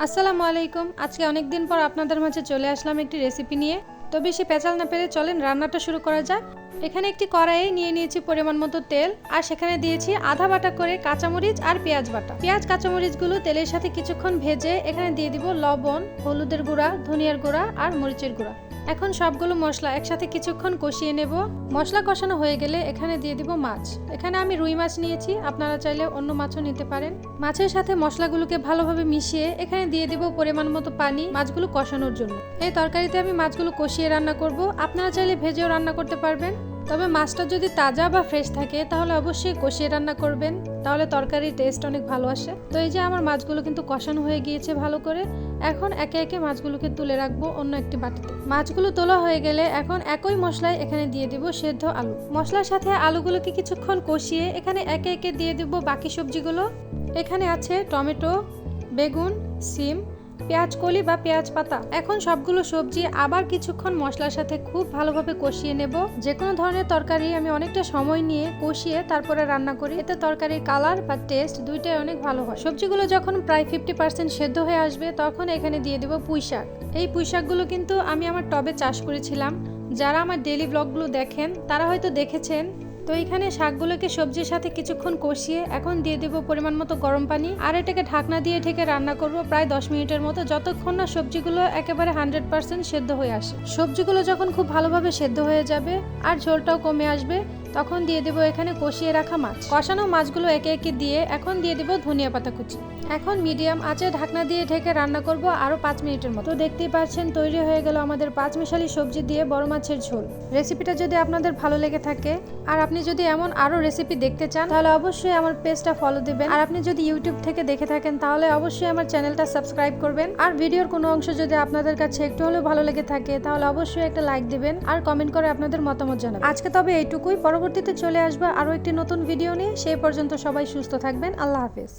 আসসালামু আলাইকুম। আজকে অনেক দিন পর আপনাদের মাঝে চলে আসলাম একটি রেসিপি নিয়ে। তো বেশি পেঁচাল না পেরে চলেন রান্নাটা শুরু করা যাক। এখানে একটি কড়াইয়ে নিয়ে নিয়েছি পরিমাণ মতো তেল, আর সেখানে দিয়েছি আধা বাটা করে কাঁচামরিচ আর পেঁয়াজ বাটা। পেঁয়াজ কাঁচামরিচগুলো তেলের সাথে কিছুক্ষণ ভেজে এখানে দিয়ে দিব লবণ, হলুদের গুঁড়া, ধনিয়ার গুঁড়া আর মরিচের গুঁড়া। এখন সবগুলো মশলা একসাথে কিছুক্ষণ কষিয়ে নেব। মশলা কষানো হয়ে গেলে এখানে দিয়ে দিব মাছ। এখানে আমি রুই মাছ নিয়েছি, আপনারা চাইলে অন্য মাছও নিতে পারেন। মাছের সাথে মশলাগুলোকে ভালোভাবে মিশিয়ে এখানে দিয়ে দিব পরিমাণ মতো পানি মাছগুলো কষানোর জন্য। এই তরকারিতে আমি মাছগুলো কষিয়ে রান্না করব, আপনারা চাইলে ভেজেও রান্না করতে পারবেন। তবে মাছটা যদি তাজা বা ফ্রেশ থাকে তাহলে অবশ্যই কষিয়ে রান্না করবেন, তাহলে তরকারির টেস্ট অনেক ভালো আসে। তো এই যে আমার মাছগুলো কিন্তু কষানো হয়ে গিয়েছে ভালো করে। এখন একে একে মাছগুলোকে তুলে রাখবো অন্য একটি বাটিতে। মাছগুলো তোলা হয়ে গেলে এখন একই মশলায় এখানে দিয়ে দিব সেদ্ধ আলু। মশলার সাথে আলুগুলোকে কিছুক্ষণ কষিয়ে এখানে একে একে দিয়ে দিব বাকি সবজিগুলো। এখানে আছে টমেটো, বেগুন, সিম, পেঁয়াজ কলি বা পেঁয়াজ পাতা। এখন সবগুলো সবজি আবার কিছুক্ষণ মশলার সাথে খুব ভালোভাবে কষিয়ে নেব। যে কোনো ধরনের তরকারি আমি অনেকটা সময় নিয়ে কষিয়ে তারপরে রান্না করি, এতে তরকারির কালার বা টেস্ট দুইটাই অনেক ভালো হয়। সবজিগুলো যখন প্রায় 50% সেদ্ধ হয়ে আসবে তখন এখানে দিয়ে দেব পুঁই শাক। এই পুঁই শাকগুলো কিন্তু আমি আমার টবে চাষ করেছিলাম। যারা আমার ডেইলি ব্লগগুলো দেখেন তারা হয়তো দেখেছেন। তো এখানে শাকগুলোকে সবজির সাথে কিছুক্ষণ কষিয়ে এখন দিয়ে দেব পরিমাণ মতো গরম পানি, আর এটাকে ঢাকনা দিয়ে ঢেকে রান্না করব প্রায় 10 মিনিটের মতো, যতক্ষণ না সবজিগুলো একেবারে 100% সেদ্ধ হয়ে আসে। সবজিগুলো যখন খুব ভালোভাবে সেদ্ধ হয়ে যাবে আর ঝোলটাও কমে আসবে তখন দিয়ে দেব এখানে কষিয়ে রাখা মাছ। কষানো মাছগুলো একে একে দিয়ে এখন দিয়ে দেব ধনিয়া পাতা কুচি। এখন মিডিয়াম আঁচে ঢাকনা দিয়ে ঢেকে রান্না করব আরো 5 মিনিটের মতো। তো দেখতেই পাচ্ছেন তৈরি হয়ে গেল আমাদের 5 মিশালি সবজি দিয়ে বড় মাছের ঝোল। রেসিপিটা যদি আপনাদের ভালো লেগে থাকে আর আপনি যদি এমন আরো রেসিপি দেখতে চান তাহলে অবশ্যই আমার পেজটা ফলো দিবেন। আর আপনি যদি ইউটিউব থেকে দেখে থাকেন তাহলে অবশ্যই আমার চ্যানেলটা সাবস্ক্রাইব করবেন। আর ভিডিওর কোনো অংশ যদি আপনাদের কাছে একটু হলেও ভালো লেগে থাকে তাহলে অবশ্যই একটা লাইক দিবেন আর কমেন্ট করে আপনাদের মতামত জানাবেন। আজকে তবে এইটুকুই, পরবর্তীতে চলে আসবে আরো একটি নতুন ভিডিও নিয়ে। সেই পর্যন্ত সবাই সুস্থ থাকবেন। আল্লাহ হাফেজ।